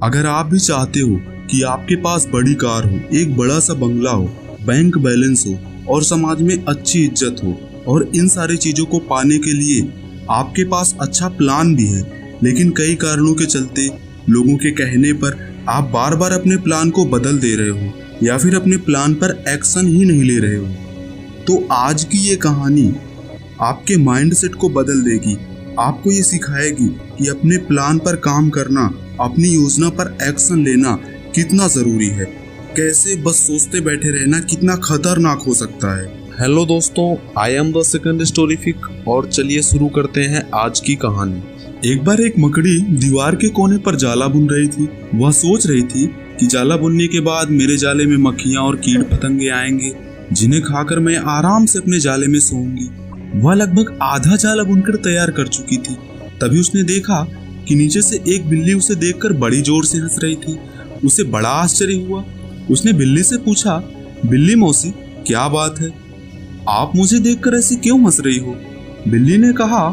अगर आप भी चाहते हो कि आपके पास बड़ी कार हो, एक बड़ा सा बंगला हो, बैंक बैलेंस हो और समाज में अच्छी इज्जत हो, और इन सारी चीजों को पाने के लिए आपके पास अच्छा प्लान भी है, लेकिन कई कारणों के चलते लोगों के कहने पर आप बार बार अपने प्लान को बदल दे रहे हो या फिर अपने प्लान पर एक्शन ही नहीं ले रहे हो, तो आज की ये कहानी आपके माइंडसेट को बदल देगी। आपको ये सिखाएगी कि अपने प्लान पर काम करना, अपनी योजना पर एक्शन लेना कितना जरूरी है, कैसे बस सोचते बैठे रहना कितना खतरनाक हो सकता है। हेलो दोस्तों, आई एम द सेकंड स्टोरीफिक और चलिए शुरू करते हैं आज की कहानी। एक बार एक मकड़ी दीवार के कोने पर जाला बुन रही थी। वह सोच रही थी कि जाला बुनने के बाद मेरे जाले में मक्खियां और कीट पतंगे आएंगे, जिन्हें खाकर मैं आराम से अपने जाले में सोऊंगी। वह लगभग आधा जाला बुनकर तैयार कर चुकी थी। तभी उसने देखा कि नीचे से एक बिल्ली उसे देखकर बड़ी जोर से हंस रही थी। उसे बड़ा आश्चर्य हुआ। उसने बिल्ली से पूछा, बिल्ली मौसी, क्या बात है? आप मुझे देखकर ऐसे क्यों हंस रही हो? बिल्ली ने कहा,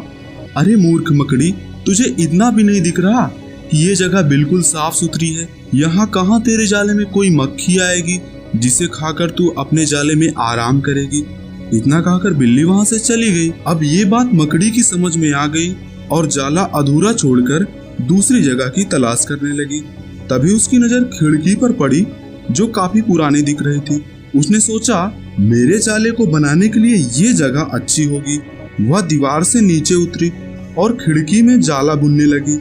अरे मूर्ख मकड़ी, तुझे इतना भी नहीं दिख रहा कि ये जगह बिल्कुल साफ सुथरी है। यहाँ कहाँ तेरे जाले में कोई मक्खी आएगी जिसे खाकर तू अपने जाले में आराम करेगी। इतना कहकर बिल्ली वहां से चली गई। अब ये बात मकड़ी की समझ में आ गई और जाला अधूरा छोड़कर दूसरी जगह की तलाश करने लगी। तभी उसकी नजर खिड़की पर पड़ी जो काफी पुरानी दिख रही थी। उसने सोचा, मेरे जाले को बनाने के लिए ये जगह अच्छी होगी। वह दीवार से नीचे उतरी और खिड़की में जाला बुनने लगी।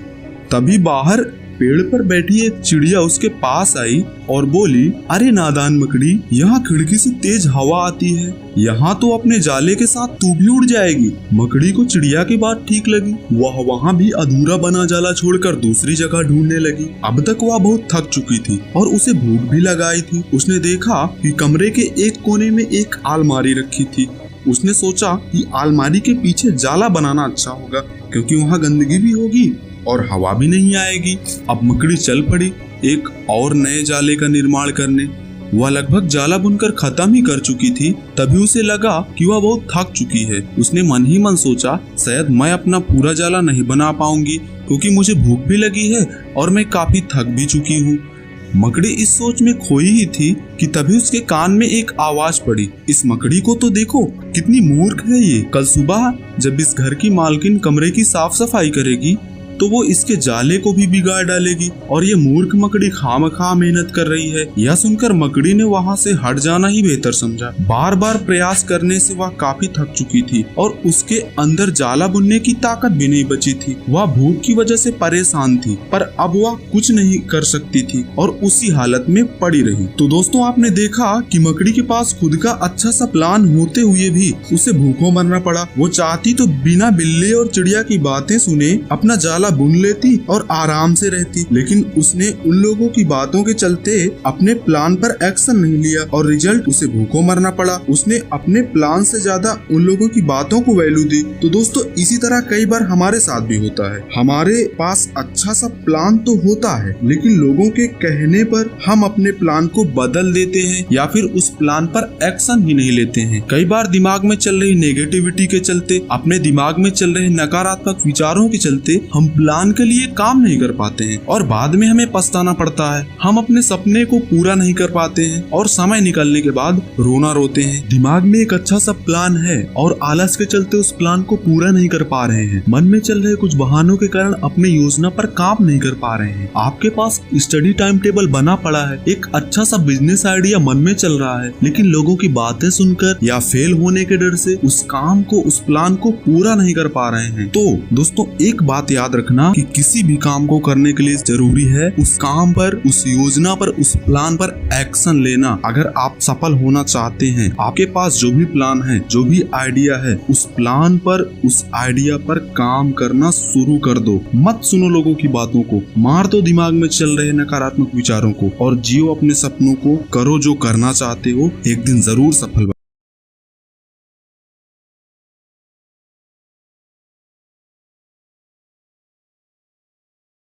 तभी बाहर पेड़ पर बैठी एक चिड़िया उसके पास आई और बोली, अरे नादान मकड़ी, यहाँ खिड़की से तेज हवा आती है, यहाँ तो अपने जाले के साथ तू भी उड़ जाएगी। मकड़ी को चिड़िया की बात ठीक लगी। वह वहाँ भी अधूरा बना जाला छोड़कर दूसरी जगह ढूंढने लगी। अब तक वह बहुत थक चुकी थी और उसे भूख भी लगाई थी। उसने देखा कि कमरे के एक कोने में एक अलमारी रखी थी। उसने सोचा कि अलमारी के पीछे जाला बनाना अच्छा होगा, क्योंकि वहाँ गंदगी भी होगी और हवा भी नहीं आएगी। अब मकड़ी चल पड़ी एक और नए जाले का निर्माण करने। वह लगभग जाला बुनकर खत्म ही कर चुकी थी। तभी उसे लगा कि वह बहुत थक चुकी है। उसने मन ही मन सोचा, शायद मैं अपना पूरा जाला नहीं बना पाऊंगी, क्योंकि मुझे भूख भी लगी है और मैं काफी थक भी चुकी हूँ। मकड़ी इस सोच में खोई ही थी कि तभी उसके कान में एक आवाज पड़ी, इस मकड़ी को तो देखो, कितनी मूर्ख है ये। कल सुबह जब इस घर की मालकिन कमरे की साफ सफाई करेगी तो वो इसके जाले को भी बिगाड़ डालेगी, और ये मूर्ख मकड़ी खामखा मेहनत कर रही है। यह सुनकर मकड़ी ने वहाँ से हट जाना ही बेहतर समझा। बार बार प्रयास करने से वह काफी थक चुकी थी और उसके अंदर जाला बुनने की ताकत भी नहीं बची थी। वह भूख की वजह से परेशान थी, पर अब वह कुछ नहीं कर सकती थी और उसी हालत में पड़ी रही। तो दोस्तों, आपने देखा कि मकड़ी के पास खुद का अच्छा सा प्लान होते हुए भी उसे भूखों मरना पड़ा। वो चाहती तो बिना बिल्ली और चिड़िया की बातें सुने अपना जाला बुन लेती और आराम से रहती, लेकिन उसने उन लोगों की बातों के चलते अपने प्लान पर एक्शन नहीं लिया और रिजल्ट उसे भूखों मरना पड़ा। उसने अपने प्लान से ज्यादा उन लोगों की बातों को वैल्यू दी। तो दोस्तों, इसी तरह कई बार हमारे साथ भी होता है। हमारे पास अच्छा सा प्लान तो होता है, लेकिन लोगों के कहने पर हम अपने प्लान को बदल देते हैं या फिर उस प्लान पर एक्शन ही नहीं लेते हैं। कई बार दिमाग में चल रही नेगेटिविटी के चलते, अपने दिमाग में चल रहे नकारात्मक विचारों के चलते हम प्लान के लिए काम नहीं कर पाते हैं और बाद में हमें पछताना पड़ता है। हम अपने सपने को पूरा नहीं कर पाते हैं और समय निकलने के बाद रोना रोते हैं। दिमाग में एक अच्छा सा प्लान है और आलस के चलते उस प्लान को पूरा नहीं कर पा रहे हैं। मन में चल रहे कुछ बहानों के कारण अपनी योजना पर काम नहीं कर पा रहे हैं। आपके पास स्टडी टाइम टेबल बना पड़ा है, एक अच्छा सा बिजनेस आइडिया मन में चल रहा है, लेकिन लोगों की बातें सुनकर या फेल होने के डर से उस काम को, उस प्लान को पूरा नहीं कर पा रहे हैं। तो दोस्तों, एक बात याद रखना कि किसी भी काम को करने के लिए जरूरी है उस काम पर, उस योजना पर, उस प्लान पर एक्शन लेना। अगर आप सफल होना चाहते हैं, आपके पास जो भी प्लान है, जो भी आइडिया है, उस प्लान पर, उस आइडिया पर काम करना शुरू कर दो। मत सुनो लोगों की बातों को, मार दो दिमाग में चल रहे नकारात्मक विचारों को और जियो अपने सपनों को। करो जो करना चाहते हो, एक दिन जरूर सफल